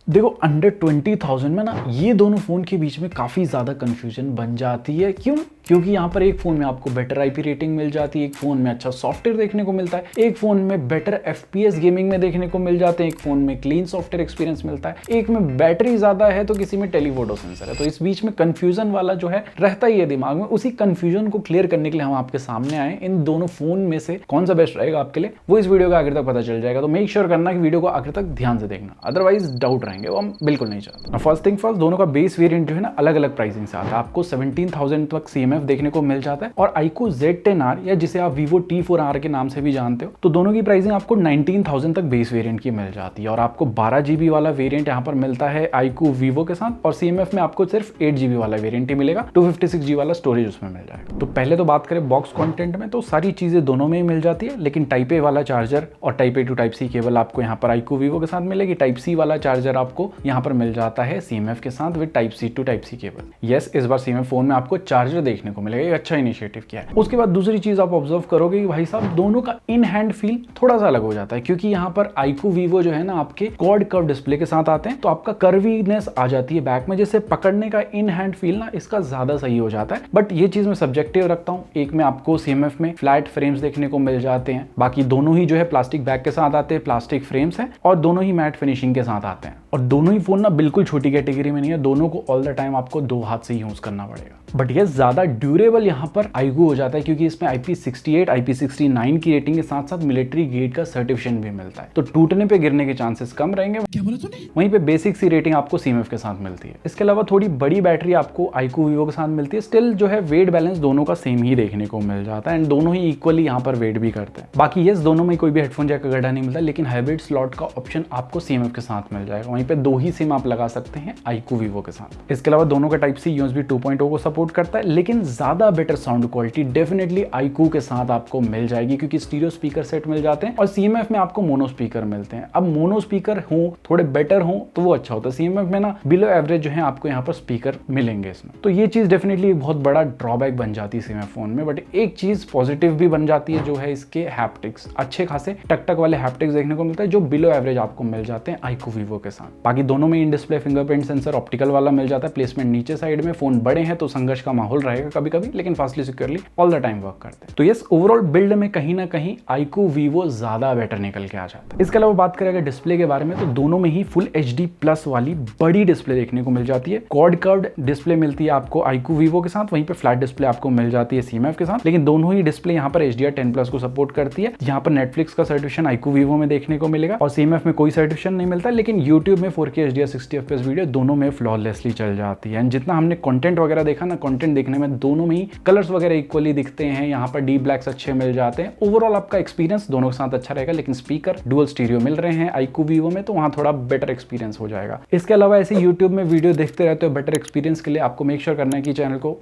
देखो अंडर 20,000 में ना ये दोनों फ़ोन के बीच में काफ़ी ज़्यादा कन्फ्यूजन बन जाती है। क्यों? क्योंकि यहाँ पर एक फ़ोन में आपको बेटर आईपी रेटिंग मिल जाती है, एक फ़ोन में अच्छा सॉफ्टवेयर देखने को मिलता है, एक फ़ोन में बेटर एफपीएस गेमिंग में देखने को मिल जाते हैं, एक फ़ोन में क्लीन सॉफ्टवेयर एक्सपीरियंस मिलता है, एक में बैटरी ज़्यादा है तो किसी में टेलीफोटो सेंसर है। तो इस बीच में कन्फ्यूजन वाला जो है रहता ही है दिमाग में। उसी कन्फ्यूजन को क्लियर करने के लिए हम आपके सामने आए। इन दोनों फ़ोन में से कौन सा बेस्ट रहेगा आपके लिए वो इस वीडियो के आखिर तक पता चल जाएगा। तो मेक श्योर करना कि वीडियो को आखिर तक ध्यान से देखना, अदरवाइज डाउट रहेंगे, वो हम बिल्कुल नहीं चाहते। फर्स्ट थिंग फर्स्ट, दोनों का बेस वेरिएंट जो है ना अलग अलग प्राइसिंग से आता है। आपको 17,000 तक CMF देखने को मिल जाता है और iQOO Z10R या जिसे आप Vivo T4R के नाम से भी जानते हो, तो दोनों की प्राइसिंग आपको 19,000 तक बेस वेरिएंट की मिल जाती है। और आपको 12GB वाला वेरिएंट यहाँ पर मिलता है iQOO Vivo के साथ, और CMF में आपको सिर्फ 8GB वाला वेरिएंट ही मिलेगा, 256GB वाला स्टोरेज उसमें मिल जाएगा। तो पहले तो बात करें बॉक्स कंटेंट में, तो सारी चीजें दोनों में ही मिल जाती है, लेकिन टाइप ए वाला चार्जर और type A to type C cable आपको यहाँ पर iQOO Vivo के साथ मिलेगी। टाइप सी वाला चार्जर आपको यहाँ पर मिल जाता है CMF के साथ with type C to type C cable. Yes, इस बार CMF फोन में आपको चार्जर देखने को मिलेगा, एक अच्छा इनिशिएटिव किया है। उसके बाद दूसरी चीज आप ऑब्जर्व करोगे कि भाई साहब दोनों का इन हैंड फील थोड़ा सा अलग हो जाता है, क्योंकि यहाँ पर iQOO Vivo जो है ना आपके क्वाड कर्व डिस्प्ले के साथ आते हैं, तो आपका कर्वीनेस आ जाती है बैक में, जैसे पकड़ने का इन हैंड फील ना इसका ज्यादा सही हो जाता है। बट ये चीज मैं सब्जेक्टिव रखता हूँ। एक में आपको CMF में फ्लैट फ्रेम्स देखने को मिल जाते हैं, बाकी दोनों ही जो है प्लास्टिक बैक के साथ आते हैं, प्लास्टिक फ्रेम्स हैं, और दोनों ही मैट फिनिशिंग के साथ आते हैं। और दोनों ही फोन ना बिल्कुल छोटी कैटेगरी में नहीं है, दोनों को ऑल द टाइम आपको दो हाथ से यूज करना पड़ेगा। बट ये ज्यादा ड्यूरेबल यहाँ पर iQOO हो जाता है, क्योंकि इसमें IP68 IP69 की रेटिंग के साथ साथ मिलिट्री ग्रेड का सर्टिफिकेशन भी मिलता है, तो टूटने पे गिरने के चांसेस कम रहेंगे। क्या बोला तूने? वहीं पे बेसिक सी रेटिंग आपको CMF के साथ मिलती है। इसके अलावा थोड़ी बड़ी बैटरी आपको iQOO Vivo के साथ मिलती है। स्टिल जो है वेट बैलेंस दोनों का सेम ही देखने को मिल जाता है, एंड दोनों ही इक्वली यहाँ पर वेट भी करते हैं। बाकी यस, दोनों में कोई भी हेडफोन जैक का गड्ढा नहीं मिलता, लेकिन हाइब्रिड स्लॉट का ऑप्शन आपको CMF के साथ मिल जाएगा। वहीं पे दो ही सिम आप लगा सकते हैं iQOO Vivo के साथ। इसके अलावा दोनों का टाइप सी USB 2.0 को सपोर्ट करता है, लेकिन ज्यादा better sound quality definitely iQOO के साथ आपको मिल जाएगी, क्योंकि स्टीरियो स्पीकर सेट मिल जाते हैं और CMF में आपको मोनो स्पीकर मिलते हैं। अब मोनो स्पीकर हो थोड़े बेटर हो तो वो अच्छा होता है। CMF में ना बिलो एवरेज जो है आपको यहाँ पर स्पीकर मिलेंगे इसमें, तो ये चीज डेफिनेटली एक बहुत बड़ा ड्रॉबैक बन जाती है CMF फोन में। बट एक चीज पॉजिटिव भी बन जाती है, जो है इसके हैप्टिक्स, अच्छे खासे टक टक वाले हैप्टिक्स देखने को मिलता है, जो बिलो एवरेज आपको मिल जाते हैं iQOO Vivo के साथ। बाकी दोनों में in display fingerprint sensor optical वाला मिल जाता है, प्लेसमेंट नीचे साइड में। फोन बड़े हैं तो संघर्ष का माहौल रहेगा कभी कभी, लेकिन fastly securely all the time work करते हैं। तो यस, ओवरऑल बिल्ड में कहीं ना कहीं iQOO Vivo ज्यादा बेटर निकल के आ जाता है। इसके अलावा बात करें अगर डिस्प्ले के बारे में, तो दोनों में ही फुल HD प्लस वाली बड़ी डिस्प्ले देखने को मिल जाती है। क्वाड कर्व्ड डिस्प्ले मिलती है आपको iQOO Vivo के साथ, वहीं पे फ्लैट डिस्प्ले आपको मिल जाती है CMF के साथ, लेकिन दोनों ही डिस्प्ले यहाँ पर HDR10+ को सपोर्ट करती है। यहाँ पर नेटफ्लिक्स का सर्टिफिकेशन iQOO Vivo में देखने को मिलेगा और CMF में कोई सर्टिफिकेशन नहीं मिलता, लेकिन YouTube में 4K HDR 60 FPS वीडियो दोनों में फ्लॉलेसली चल जाती है। एंड जितना हमने कंटेंट वगैरह देखा ना, कंटेंट देखने में दोनों में ही कलर्स वगैरह इक्वली दिखते हैं। यहाँ पर डीप ब्लैक्स अच्छे मिल जाते हैं। ओवरऑल आपका एक्सपीरियंस दोनों के साथ अच्छा रहेगा, लेकिन स्पीकर डुअल स्टीरियो मिल रहे हैं iQOO Vivo में, तो वहाँ थोड़ा बेटर एक्सपीरियंस हो जाएगा। इसके अलावा ऐसे YouTube में वीडियो देखते रहते हो, बेटर एक्सपीरियंस के लिए आपको मेक श्योर करना है कि चैनल को,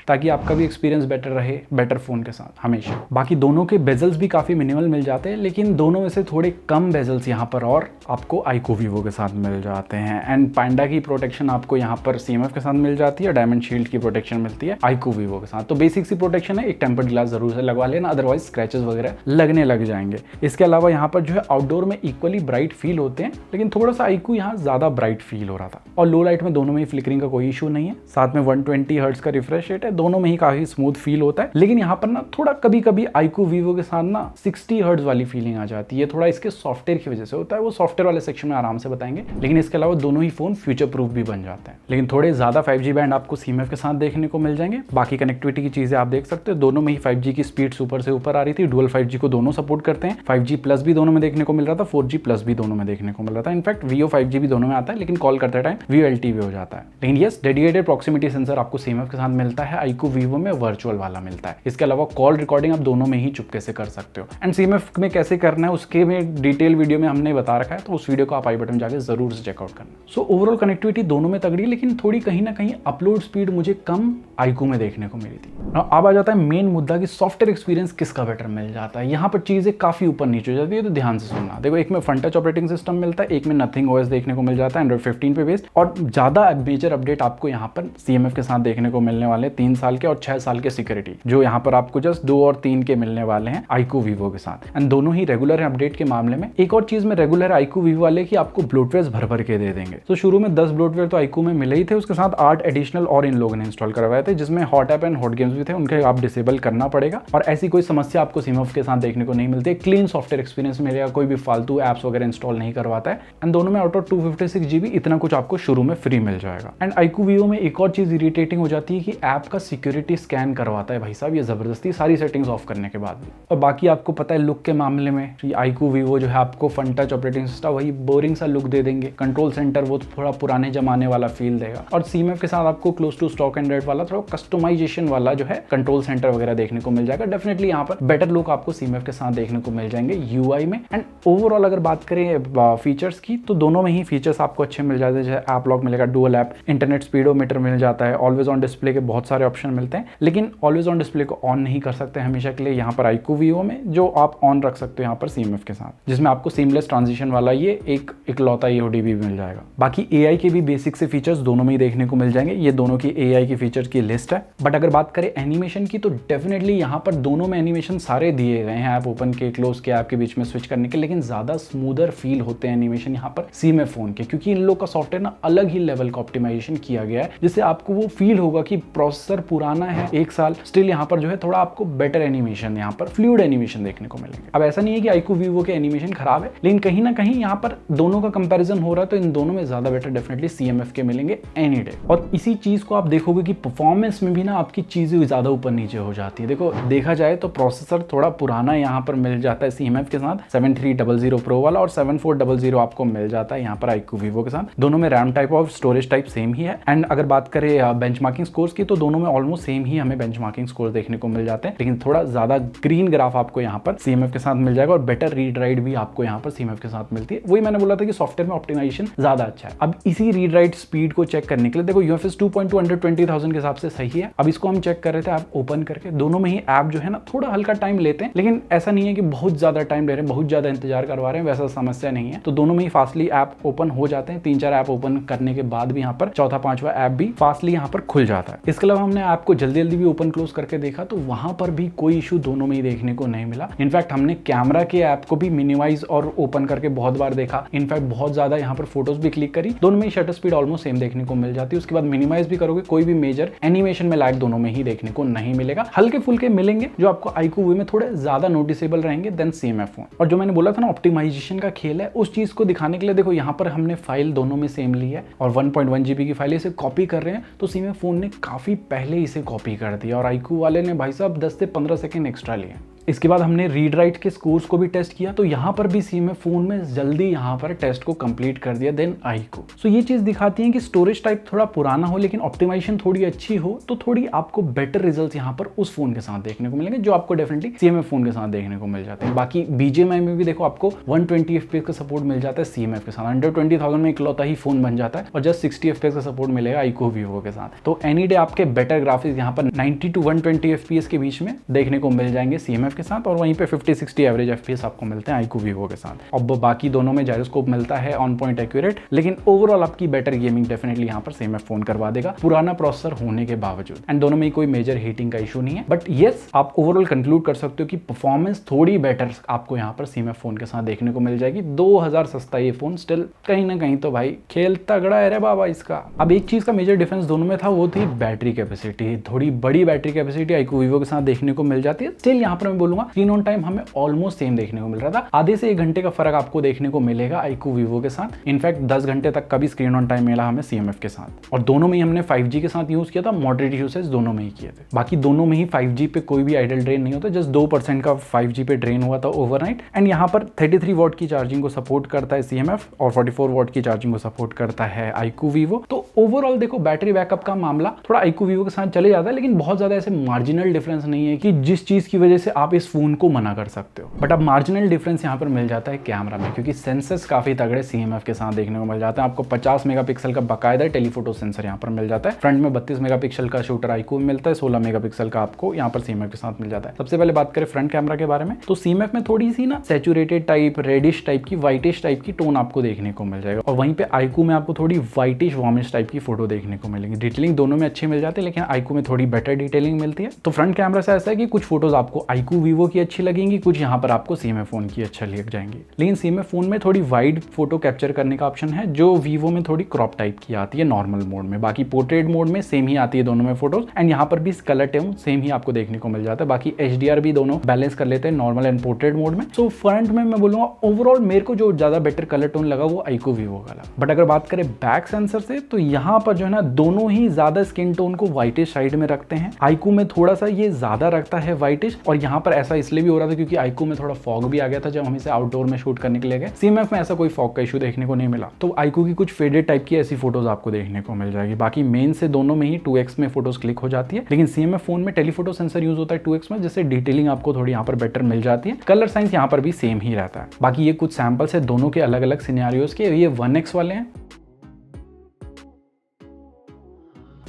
ताकि आपका भी एक्सपीरियंस बेटर रहे बेटर फोन के साथ हमेशा। बाकी दोनों के बेजल्स भी काफी मिनिमल मिल जाते हैं, लेकिन दोनों में से थोड़े कम बेजल्स यहाँ पर और आपको iQOO Vivo के साथ मिल जाते हैं। एंड पांडा की प्रोटेक्शन आपको यहाँ पर CMF के साथ मिल जाती है, डायमंड शील्ड की प्रोटेक्शन मिलती है iQOO Vivo के साथ। तो बेसिक सी प्रोटेक्शन है, एक टेम्पर्ड ग्लास जरूर से लगवा लेना, अदरवाइज स्क्रैचेस वगैरह लगने लग जाएंगे। इसके अलावा यहाँ पर जो है आउटडोर में इक्वली ब्राइट फील होते हैं, लेकिन थोड़ा सा iQOO यहाँ ज्यादा ब्राइट फील हो रहा था। और लो लाइट में दोनों में फ्लिकरिंग का कोई इशू नहीं है, साथ में 120 हर्ट्ज का रिफ्रेश रेट है, दोनों में ही काफी स्मूथ फील होता है। लेकिन यहाँ पर ना थोड़ा कभी कभी iQOO Vivo के साथ ना 60 हर्ट्ज वाली फीलिंग आ जाती है, थोड़ा इसके सॉफ्टवेयर की वजह से होता है, वो सॉफ्टवेयर वाले सेक्शन में आराम से बताएंगे। लेकिन इसके अलावा दोनों ही फोन फ्यूचर प्रूफ भी बन जाते हैं, लेकिन थोड़े ज्यादा 5G बैंड आपको CMF के साथ देखने को मिल जाएंगे। बाकी कनेक्टिविटी की चीजें आप देख सकते हो, दोनों में ही 5G की स्पीड सुपर से ऊपर आ रही थी। डुअल 5G को दोनों सपोर्ट करते हैं, 5G प्लस भी दोनों में देखने को मिल रहा था, 4G प्लस भी दोनों में देखने को मिल रहा था। इनफैक्ट Vio 5G भी दोनों में आता है, लेकिन कॉल करते टाइम Vio LTE हो जाता है। लेकिन यस, डेडिकेटेड प्रॉक्सिमिटी सेंसर आपको CMF के साथ मिलता है, iQOO Vivo में वर्चुअल वाला मिलता है। इसके अलावा कॉल रिकॉर्डिंग आप दोनों में ही चुपके से कर सकते हो। एंड CMF में कैसे करना है उसके में डिटेल वीडियो में हमने बता रखा है, तो उस वीडियो को आप आई बटन जाके जरूर से चेकआउट करना। सो ओवरऑल कनेक्टिविटी दोनों में तगड़ी, लेकिन थोड़ी कहीं ना कहीं अपलोड स्पीड मुझे कम iQOO में देखने को मिली थी। अब आ जाता है मेन मुद्दा कि सॉफ्टवेयर एक्सपीरियंस किसका बेटर मिल जाता है। यहाँ पर चीज़ें काफ़ी ऊपर नीचे हो जाती है, तो ध्यान से सुनना। देखो, एक में फन टच ऑपरेटिंग सिस्टम मिलता है, एक में नथिंग OS देखने को मिल जाता है Android 15 पे बेस्ड, और ज़्यादा मेजर अपडेट आपको यहाँ पर CMF के साथ देखने को मिलने वाले 3 साल के और 6 साल के सिक्योरिटी, जो यहाँ पर आपको जस्ट 2 और 3 के मिलने वाले हैं iQOO Vivo के साथ। एंड दोनों ही रेगुलर है अपडेट के मामले में। एक और चीज़ में रेगुलर है iQOO Vivo वाले कि आपको ब्लोटवेयर भर के दे देंगे। तो शुरू में 10 ब्लोटवेयर तो iQOO में मिले ही थे, उसके साथ 8 एडिशनल और इन लोगों ने इंस्टॉल करवाए थे, जिसमें hot app and hot games भी थे, उनके आप डिसेबल करना पड़ेगा। और ऐसी कोई समस्या आपको CMF के साथ देखने को नहीं मिलती है। क्लीन सॉफ्टवेयर एक्सपीरियंस मिलेगा, कोई भी फालतू एप्स वगैरह इंस्टॉल नहीं करवाता है। एंड दोनों में आउट ऑफ 256 GB इतना कुछ आपको शुरू में फ्री मिल जाएगा। एंड iQOO Vivo में एक और चीज इरिटेटिंग हो जाती है कि ऐप का सिक्योरिटी स्कैन करवाता है भाई साहब, ये जबरदस्ती सारी सेटिंग्स ऑफ करने के बाद भी। और बाकी आपको पता है लुक के मामले में iQOO Vivo जो है आपको फन टच ऑपरेटिंग सिस्टम वही बोरिंग सा लुक दे देंगे। कंट्रोल सेंटर वो थोड़ा पुराने जमाने वाला फील देगा, और CMF के साथ आपको क्लोज टू स्टॉक एंड्रॉइड वाला थोड़ा कस्टमाइजेशन वाला जो है कंट्रोल सेंटर वगैरह देखने को मिल जाएगा। डेफिनेटली यहाँ पर बेटर लुक आपको CMF के साथ देखने को मिल जाएंगे UI में। एंड ओवरऑल अगर बात करें फीचर्स की, तो दोनों में ही फीचर्स आपको अच्छे मिल जाते हैं। जैसे ऐप लॉक मिलेगा, डुअल ऐप, इंटरनेट स्पीडोमीटर मिल जाता है, ऑलवेज ऑन डिस्प्ले के बहुत सारे ऑप्शन मिलते हैं, लेकिन ऑलवेज ऑन डिस्प्ले को ऑन नहीं कर सकते हमेशा के लिए यहाँ पर iQOO Vivo में, जो आप ऑन रख सकते हो यहाँ पर CMF के साथ, जिसमें आपको सीमलेस ट्रांजिशन वाला ये एक इकलौता EOD भी मिल जाएगा। बाकी AI के भी बेसिक से फीचर्स दोनों में ही देखने को मिल जाएंगे। ये दोनों की AI की फीचर्स की लिस्ट है। बट अगर बात करें एनिमेशन की, तो डेफिनेटली यहाँ पर दोनों में एनिमेशन सारे दिए गए हैं, ऐप ओपन के क्लोज के ऐप के बीच में स्विच करने के, लेकिन ज्यादा स्मूदर फील होते हैं एनिमेशन यहाँ पर CMF फोन के, क्योंकि इन लोग का सॉफ्टवेयर ना अलग ही लेवल का ऑप्टिमाइजेशन किया गया है, जिससे आपको वो फील होगा कि प्रोसेसर पुराना है 1 साल, स्टिल यहाँ पर जो है थोड़ा आपको बेटर एनिमेशन, यहाँ पर फ्लूइड एनिमेशन देखने को मिलेंगे। अब ऐसा नहीं है कि iQOO Vivo के एनिमेशन खराब है, लेकिन कहीं ना कहीं यहाँ पर दोनों का कंपैरिजन हो रहा है, तो इन दोनों में ज्यादा बेटर डेफिनेटली CMF के मिलेंगे एनी डे। और इसी चीज को आप देखोगे कि परफॉर्मेंस में भी ना आपकी चीजें ज्यादा ऊपर नीचे हो जाती है। देखो, देखा जाए तो प्रोसेसर थोड़ा पुराना यहाँ पर मिल जाता है CMF के साथ, 7300 Pro वाला, और 7400 आपको मिल जाता है यहाँ पर iQOO Vivo के साथ। दोनों में रैम टाइप और स्टोरेज टाइप सेम ही है। एंड अगर बात करें बेंचमार्किंग स्कोर्स की, तो दोनों में ऑलमोस्ट सेम ही हमें बेंचमार्किंग स्कोर देखने को मिल जाते हैं, लेकिन थोड़ा ज्यादा ग्रीन ग्राफ आपको यहाँ पर CMF के साथ मिल जाएगा, और बेटर रीड राइट भी आपको यहाँ पर CMF के साथ मिलती है। वही मैंने बोला था कि सॉफ्टवेयर में ऑप्टिमाइजेशन ज्यादा अच्छा है। अब इसी रीड राइट स्पीड को चेक करने के लिए देखो, UFS 2.2 अंडर 20,000 के हिसाब से सही है। अब इसको हम चेक कर रहे थे ऐप ओपन करके, दोनों में ही ऐप जो है ना थोड़ा हल्का टाइम लेते हैं, लेकिन ऐसा नहीं है कि बहुत ज्यादा टाइम ले रहे हैं, बहुत ज्यादा इंतजार करवा रहे हैं, वैसा समस्या नहीं है। तो दोनों में ही फास्टली ऐप ओपन हो जाते हैं। 3-4 ऐप ओपन करने के बाद भी यहाँ पर चौथा 5वां ऐप भी फास्टली यहाँ पर खुल जाता है। इसके अलावा हमने ऐप को जल्दी जल्दी भी ओपन क्लोज करके देखा, तो वहां पर भी कोई इशू दोनों में ही देखने को नहीं मिला। इनफैक्ट हमने कैमरा के ऐप को भी मिनिमाइज और ओपन करके बहुत बार देखा, इनफैक्ट बहुत ज्यादा यहाँ पर फोटोज भी क्लिक करी, दोनों में शटर स्पीड ऑलमोस्ट सेम देखने को मिल जाती है। उसके बाद मिनिमाइज भी करोगे, कोई भी मेजर एनिमेशन में लैग दोनों में ही देखने को नहीं मिलेगा। हल्के फुल्के मिलेंगे जो आपको iQOO Vivo में थोड़े ज्यादा नोटिसेबल रहेंगे देन CMF फोन। और जो मैंने बोला था ना ऑप्टिमाइजेशन का खेल है, उस चीज को दिखाने के लिए देखो यहाँ पर हमने फाइल दोनों में सेम ली है, और 1.1 GB की फाइल इसे कॉपी कर रहे हैं, तो CMF फोन ने काफी पहले इसे कॉपी कर दिया, और iQOO वाले ने भाई साहब 10 से 15 सेकंड एक्स्ट्रा लिए। इसके बाद हमने रीड राइट के स्कोर्स को भी टेस्ट किया, तो यहाँ पर भी CMF फोन में जल्दी यहाँ पर टेस्ट को कंप्लीट कर दिया देन iQOO। सो ये चीज दिखाती है कि स्टोरेज टाइप थोड़ा पुराना हो, लेकिन ऑप्टिमाइजेशन थोड़ी अच्छी हो, तो थोड़ी आपको बेटर रिजल्ट्स यहाँ पर उस फोन के साथ देखने को मिलेंगे, जो आपको डेफिनेटली CMF फोन के साथ देखने को मिल जाते हैं। बाकी BGMI में भी देखो आपको 120 FPS का सपोर्ट मिल जाता है CMF के साथ। अंडर 20,000 में इकलौता ही फोन बन जाता है, और जस्ट 60 FPS का सपोर्ट मिलेगा iQOO Vivo के साथ। तो एनी डे आपके बेटर ग्राफिक्स यहाँ पर 90 to 120 FPS के बीच में देखने को मिल जाएंगे CMF के साथ, और वहीं पे 50-60 एवरेज FPS आपको मिलते हैं iQOO Vivo के साथ। अब बाकी दोनों में जायरोस्कोप मिलता है ऑन पॉइंट एक्यूरेट, लेकिन ओवरऑल आपकी बेटर गेमिंग डेफिनेटली यहाँ पर CMF फोन करवा देगा, पुराना प्रोसेसर होने के बावजूद। एंड दोनों में कोई मेजर हीटिंग का इशू नहीं है, बट येस आप ओवरऑल कंक्लूड कर सकते हो कि परफॉर्मेंस थोड़ी बेटर आपको यहाँ पर CMF फोन के साथ देखने को मिल जाएगी। 2000 सस्ता ये फोन, स्टिल कहीं ना कहीं तो भाई खेल तगड़ा है रे बाबा इसका। अब एक चीज का मेजर डिफरेंस दोनों में था, वो थी बैटरी कैपेसिटी। थोड़ी बड़ी बैटरी कैपेसिटी iQOO Vivo के साथ देखने को मिल जाती है। स्टिल यहाँ पर मैं बोलूंगा स्क्रीन ऑन टाइम हमें ऑलमोस्ट सेम देखने को मिल रहा था, आधे से 1 घंटे का फर्क आपको देखने को मिलेगा iQOO Vivo के साथ। इनफैक्ट 10 घंटे तक का भी स्क्रीन ऑन टाइम मिला हमें CMF के साथ, और दोनों में ही हमने 5G के साथ यूज किया था, मॉडरेट यूसेज दोनों में ही किए थे। बाकी दोनों में ही 5G पे कोई भी आइडल ड्रेन नहीं होता, जस्ट 2% का 5G पे ड्रेन हुआ था ओवरनाइट। एंड यहाँ पर 33 वॉट की चार्जिंग को सपोर्ट करता है CMF, और 44 वॉट की चार्जिंग को सपोर्ट करता है iQOO Vivo। तो ओवरऑल देखो बैटरी बैकअप का मामला थोड़ा iQOO Vivo के साथ चले जाता है, लेकिन बहुत ज्यादा ऐसे मार्जिनल डिफरेंस नहीं है कि जिस चीज की वजह से आप इस फोन को मना कर सकते हो। बट अब मार्जिनल डिफरेंस यहाँ पर मिल जाता है कैमरा में, क्योंकि सेंसर्स काफी तगड़े CMF के साथ देखने को मिल जाते हैं। आपको 50 मेगापिक्सल का बाकायदा टेलीफोटो सेंसर यहाँ पर मिल जाता है। फ्रंट में 32 मेगापिक्सल का शूटर iQOO में मिलता है, 16 मेगापिक्सल का आपको यहाँ पर CMF के साथ मिल जाता है। सबसे पहले बात करें फ्रंट कैमरा के बारे में, तो CMF में थोड़ी सी ना सैचुरेटेड टाइप, रेडिश टाइप की, व्हाइटिश टाइप की टोन आपको देखने को मिल जाएगा, और वहीं पे iQOO में आपको थोड़ी व्हाइटिश वार्मिश टाइप की फोटो देखने को मिलेगी। डिटेलिंग दोनों में अच्छी मिल जाती है, लेकिन iQOO में थोड़ी बेटर डिटेलिंग मिलती है। तो फ्रंट कैमरा से ऐसा है कि कुछ फोटोज आपको iQOO Vivo की अच्छी लगेंगी, कुछ यहाँ पर आपको CMF फोन की अच्छा लग जाएंगी। लेकिन CMF फोन में थोड़ी वाइड फोटो कैप्चर करने का ऑप्शन है, जो Vivo में थोड़ी क्रॉप टाइप की आती है नॉर्मल मोड में। बाकी पोर्ट्रेट मोड में सेम ही आती है दोनों में फोटोज, एंड यहाँ पर भी कलर टोन सेम ही आपको देखने को मिल जाता है। बाकी HDR भी दोनों बैलेंस कर लेते हैं नॉर्मल एंड पोर्ट्रेट मोड में। सो फ्रंट में मैं बोलूंगा ओवरऑल मेरे को जो ज्यादा बेटर कलर टोन लगा वो iQOO Vivo का लगा। बट अगर बात करें बैक सेंसर से, तो यहाँ पर जो है ना दोनों ही ज्यादा स्किन टोन को व्हाइटिश साइड में रखते हैं। iQOO में थोड़ा सा ये ज्यादा रखता है व्हाइटिश, और यहाँ पर ऐसा इसलिए भी हो रहा था क्योंकि iQOO में थोड़ा फॉग भी आ गया था जब हम इसे आउटडोर में शूट करने के लिए गए। CMF में ऐसा कोई फॉग का इशू देखने को नहीं मिला। तो iQOO की कुछ फेडेड टाइप की ऐसी फोटोज आपको देखने को मिल जाएगी। बाकी मेन से दोनों में ही 2x में फोटोज क्लिक हो जाती है, लेकिन CMF फोन में टेलीफोटो सेंसर यूज होता है 2x में, जिससे डिटेलिंग आपको थोड़ी यहाँ पर बेटर मिल जाती है। कलर साइंस यहाँ पर भी सेम ही रहता है। बाकी ये कुछ सैंपल्स है दोनों के अलग अलग सिनेरियोज के। ये 1x वाले हैं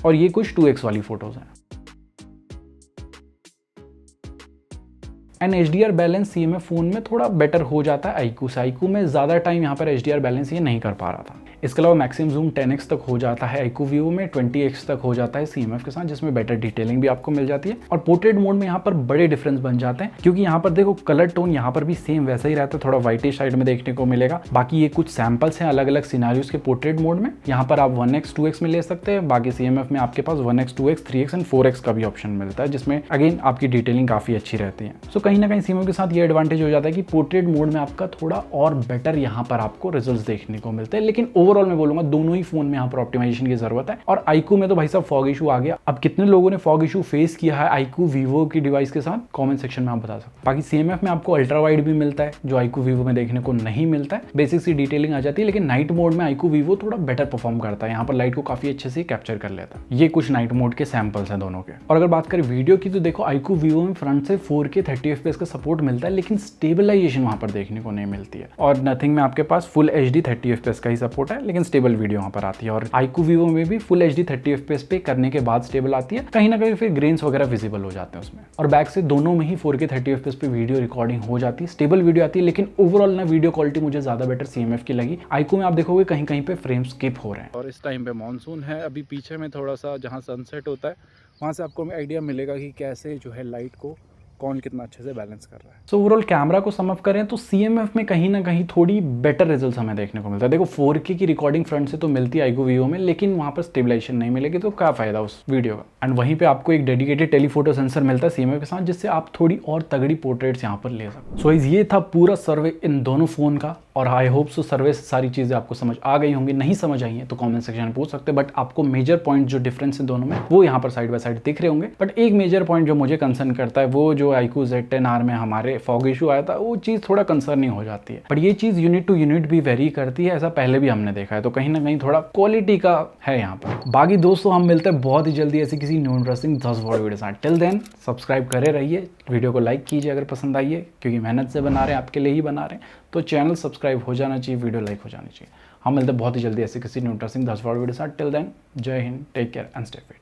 और ये कुछ 2x वाली फोटोज हैं। And HDR balance CMF phone में थोड़ा बेटर हो जाता है iQOO से। iQOO में ज़्यादा टाइम यहाँ पर HDR बैलेंस ये नहीं कर पा रहा था। इसके अलावा मैक्सिमम जूम 10x तक हो जाता है iQOO Vivo में, 20x तक हो जाता है CMF के साथ, जिसमें बेटर डिटेलिंग भी आपको मिल जाती है। और पोर्ट्रेट मोड में यहाँ पर बड़े डिफरेंस बन जाते हैं, क्योंकि यहाँ पर देखो कलर टोन यहाँ पर भी सेम वैसा ही रहता है, थोड़ा व्हाइटिश साइड में देखने को मिलेगा। बाकी ये कुछ सैंपल्स हैं अलग अलग सिनारियोज के पोर्ट्रेट मोड में। यहाँ पर आप 1x 2x में ले सकते हैं। बाकी CMF में आपके पास 1x 2x 3x and 4x का भी ऑप्शन मिलता है, जिसमें अगेन आपकी डिटेलिंग काफी अच्छी रहती है। सो कहीं ना कहीं CMF के साथ ये एडवांटेज हो जाता है कि पोर्ट्रेट मोड में आपका थोड़ा और बेटर यहाँ पर आपको रिजल्ट्स देखने को मिलते हैं। लेकिन ओवरऑल मैं बोलूंगा दोनों ही फोन में यहाँ पर ऑप्टिमाइजेशन की जरूरत है। और iQOO में तो भाई साहब फॉग इशू आ गया। अब कितने लोगों ने फॉग इशू फेस किया है iQOO Vivo की डिवाइस के साथ, कमेंट सेक्शन में आप बता सकते हैं। बाकी CMF में आपको अल्ट्रा वाइड भी मिलता है, जो iQOO Vivo में देखने को नहीं मिलता है। बेसिक सी डिटेलिंग आ जाती है, लेकिन नाइट मोड में iQOO Vivo थोड़ा बेटर परफॉर्म करता है। यहाँ पर लाइट को काफी अच्छे से कैप्चर कर लेता है। ये कुछ नाइट मोड के सैंपल्स हैं दोनों के। और अगर बात करें वीडियो की, तो देखो iQOO Vivo में फ्रंट से 4K 30 FPS का सपोर्ट मिलता है, लेकिन स्टेबलाइजेशन वहां पर देखने को नहीं मिलती है। और नथिंग में आपके पास फुल HD 30 FPS का ही सपोर्ट है, लेकिन स्टेबल वीडियो वहां पर आती है। और iQOO Vivo में भी फुल HD 30 FPS पे करने के बाद स्टेबल आती है। कहीं ना कहीं फिर ग्रेन्स वगैरह विजिबल हो जाते हैं उसमें। और बैक से दोनों में ही 4K 30 FPS पे वीडियो रिकॉर्डिंग हो जाती है, स्टेबल वीडियो आती है। लेकिन ओवरऑल ना वीडियो क्वालिटी मुझे ज्यादा बेटर CMF की लगी। iQOO में आप देखोगे कहीं कहीं पे फ्रेम स्किप हो रहे हैं। और इस टाइम पे मानसून है, अभी पीछे में थोड़ा सा जहाँ सनसेट होता है वहाँ से आपको आइडिया मिलेगा कि कैसे जो है लाइट को कौन कितना अच्छे से बैलेंस कर रहा है। सो ओवरऑल कैमरा को सम अप करें तो CMF में कहीं ना कहीं थोड़ी बेटर रिजल्ट्स हमें देखने को मिलता है। देखो 4K की रिकॉर्डिंग फ्रंट से तो मिलती है iQOO Vivo में, लेकिन वहां पर स्टेबलाइजेशन नहीं मिलेगी, तो क्या फायदा उस वीडियो का। एंड वहीं पे आपको एक डेडिकेटेड टेलीफोटो सेंसर मिलता है CMF के साथ, जिससे आप थोड़ी और तगड़ी पोर्ट्रेट्स यहाँ पर ले सकते। सो ये था पूरा सर्वे इन दोनों फोन का, और आई होप सो सर्वे से सारी चीजें आपको समझ आ गई होंगी। नहीं समझ आई है तो कमेंट सेक्शन में पूछ सकते हैं, बट आपको मेजर पॉइंट जो डिफरेंस है दोनों में वो यहाँ पर साइड बाय साइड दिख रहे होंगे। बट एक मेजर पॉइंट जो मुझे कंसर्न करता है, वो जो iQOO Z10R में हमारे फॉग इशू आया था, वो चीज थोड़ा कंसर्निंग हो जाती है। बट ये चीज यूनिट टू यूनिट भी वेरी करती है, ऐसा पहले भी हमने देखा है, तो कहीं ना कहीं थोड़ा क्वालिटी का है यहाँ पर। बाकी दोस्तों हम मिलते हैं बहुत ही जल्दी ऐसी किसी न्यू इंटरेस्टिंग 10 वीडियो साथ। टिल देन सब्सक्राइब करे रहिए, वीडियो को लाइक कीजिए अगर पसंद आई है, क्योंकि मेहनत से बना रहे हैं, आपके लिए ही बना रहे हैं, तो चैनल सब्सक्राइब हो जाना चाहिए, वीडियो लाइक हो जानी चाहिए। हम मिलते हैं बहुत ही जल्दी ऐसे किसी न्यू इंटरेस्टिंग 10 वीडियो साथ। Till then Jai Hind, take care and stay fit.